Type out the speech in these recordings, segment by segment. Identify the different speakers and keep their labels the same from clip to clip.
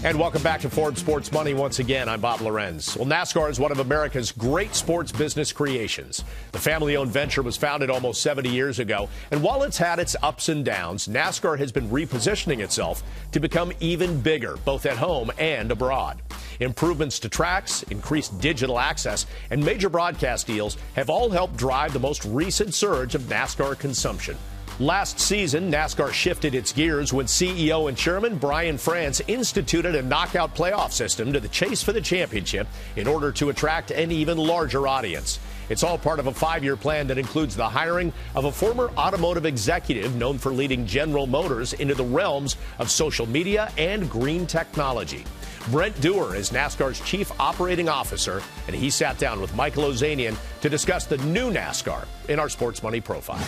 Speaker 1: And welcome back to Forbes Sports Money once again. I'm Bob Lorenz. Well, NASCAR is one of America's great sports business creations. The family-owned venture was founded almost 70 years ago. And while it's had its ups and downs, NASCAR has been repositioning itself to become even bigger, both at home and abroad. Improvements to tracks, increased digital access, and major broadcast deals have all helped drive the most recent surge of NASCAR consumption. Last season, NASCAR shifted its gears when CEO and chairman Brian France instituted a knockout playoff system to the chase for the championship in order to attract an even larger audience. It's all part of a 5-year plan that includes the hiring of a former automotive executive known for leading General Motors into the realms of social media and green technology. Brent Dewar is NASCAR's chief operating officer, and he sat down with Michael Ozanian to discuss the new NASCAR in our Sports Money profile.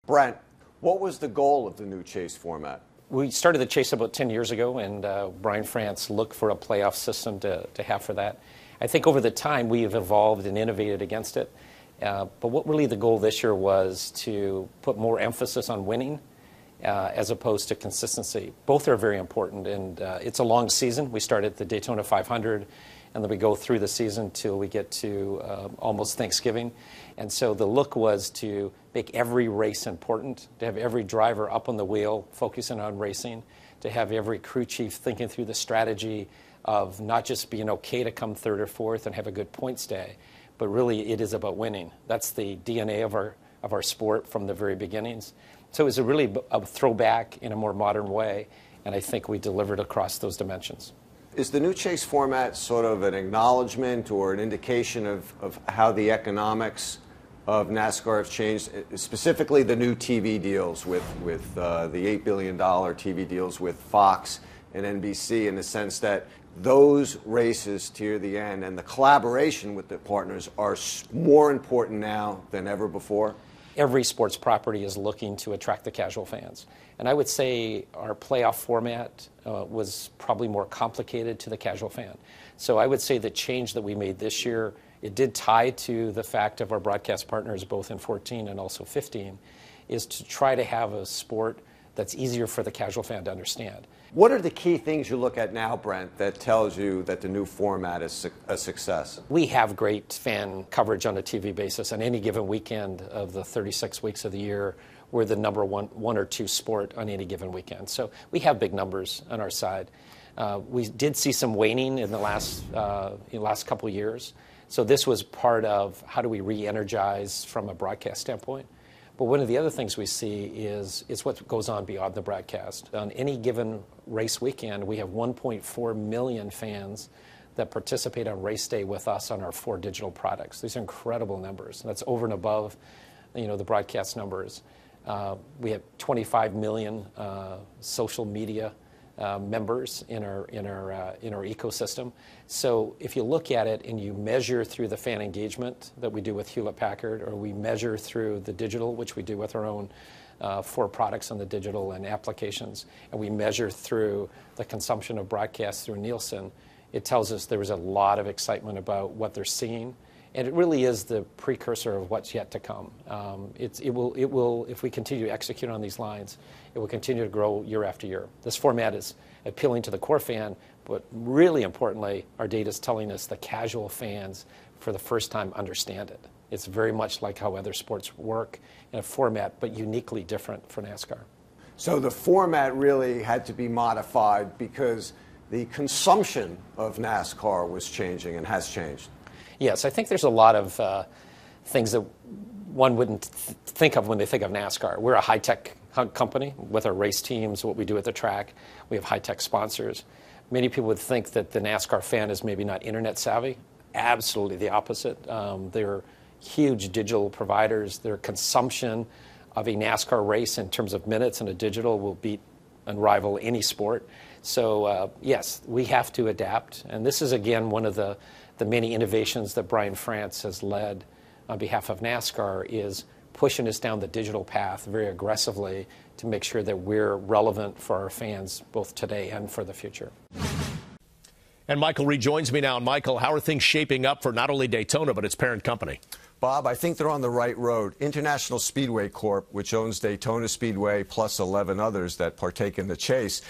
Speaker 2: Brent, what was the goal of the new chase format?
Speaker 3: We started the chase about 10 years ago, and Brian France looked for a playoff system to have for that. I think over the time we have evolved and innovated against it. But what really the goal this year was to put more emphasis on winning as opposed to consistency. Both are very important, and it's a long season. We start at the Daytona 500, and then we go through the season till we get to almost Thanksgiving. And so the look was to make every race important, to have every driver up on the wheel focusing on racing, to have every crew chief thinking through the strategy of not just being okay to come third or fourth and have a good points day, but really it is about winning. That's the DNA of our sport from the very beginnings. So it was really a throwback in a more modern way, and I think we delivered across those dimensions.
Speaker 2: Is the new chase format sort of an acknowledgement or an indication of how the economics of NASCAR have changed, specifically the new TV deals with the $8 billion TV deals with Fox and NBC, in the sense that those races to the end and the collaboration with the partners are more important now than ever before?
Speaker 3: Every sports property is looking to attract the casual fans. And I would say our playoff format was probably more complicated to the casual fan. So I would say the change that we made this year, it did tie to the fact of our broadcast partners, both in 14 and also 15, is to try to have a sport that's easier for the casual fan to understand.
Speaker 2: What are the key things you look at now, Brent, that tells you that the new format is a success?
Speaker 3: We have great fan coverage on a TV basis. On any given weekend of the 36 weeks of the year, we're the number one or two sport on any given weekend. So we have big numbers on our side. We did see some waning in the last couple of years. So this was part of how do we re-energize from a broadcast standpoint. But one of the other things we see is what goes on beyond the broadcast. On any given race weekend, we have 1.4 million fans that participate on race day with us on our 4 digital products. These are incredible numbers. That's over and above, the broadcast numbers. We have 25 million social media members in our ecosystem. So if you look at it and you measure through the fan engagement that we do with Hewlett-Packard, or we measure through the digital, which we do with our own 4 products on the digital and applications, and we measure through the consumption of broadcast through Nielsen, it tells us there was a lot of excitement about what they're seeing. And it really is the precursor of what's yet to come. It will, if we continue to execute on these lines, it will continue to grow year after year. This format is appealing to the core fan, but really importantly, our data is telling us the casual fans, for the first time, understand it. It's very much like how other sports work in a format, but uniquely different for NASCAR.
Speaker 2: So the format really had to be modified because the consumption of NASCAR was changing and has changed.
Speaker 3: Yes, I think there's a lot of things that one wouldn't think of when they think of NASCAR. We're a high-tech company with our race teams, what we do at the track. We have high-tech sponsors. Many people would think that the NASCAR fan is maybe not internet savvy. Absolutely the opposite. They're huge digital providers. Their consumption of a NASCAR race in terms of minutes in a digital will beat and rival any sport. So, yes, we have to adapt. And this is, again, one of the many innovations that Brian France has led on behalf of NASCAR, is pushing us down the digital path very aggressively to make sure that we're relevant for our fans both today and for the future.
Speaker 1: And Michael rejoins me now. And Michael, how are things shaping up for not only Daytona but its parent company?
Speaker 2: Bob, I think they're on the right road. International Speedway Corp., which owns Daytona Speedway plus 11 others that partake in the chase,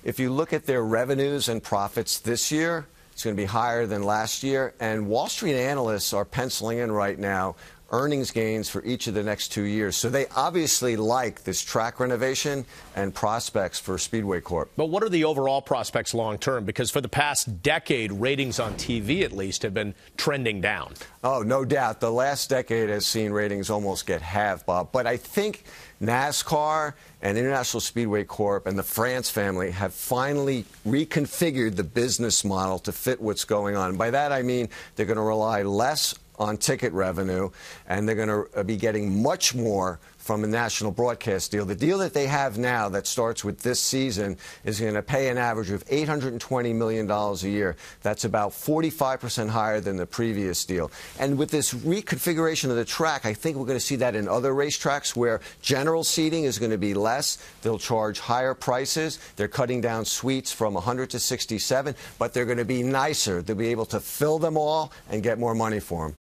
Speaker 2: if you look at their revenues and profits this year, it's going to be higher than last year. And Wall Street analysts are penciling in right now earnings gains for each of the next 2 years. So they obviously like this track renovation and prospects for Speedway Corp.
Speaker 1: But what are the overall prospects long term? Because for the past decade, ratings on TV at least have been trending down.
Speaker 2: Oh, no doubt. The last decade has seen ratings almost get halved, Bob. But I think NASCAR and International Speedway Corp. and the France family have finally reconfigured the business model to fit what's going on. By that I mean they're going to rely less on ticket revenue, and they're going to be getting much more from a national broadcast deal. The deal that they have now that starts with this season is going to pay an average of $820 million a year. That's about 45% higher than the previous deal. And with this reconfiguration of the track, I think we're going to see that in other racetracks where general seating is going to be less. They'll charge higher prices. They're cutting down suites from 100 to 67, but they're going to be nicer. They'll be able to fill them all and get more money for them.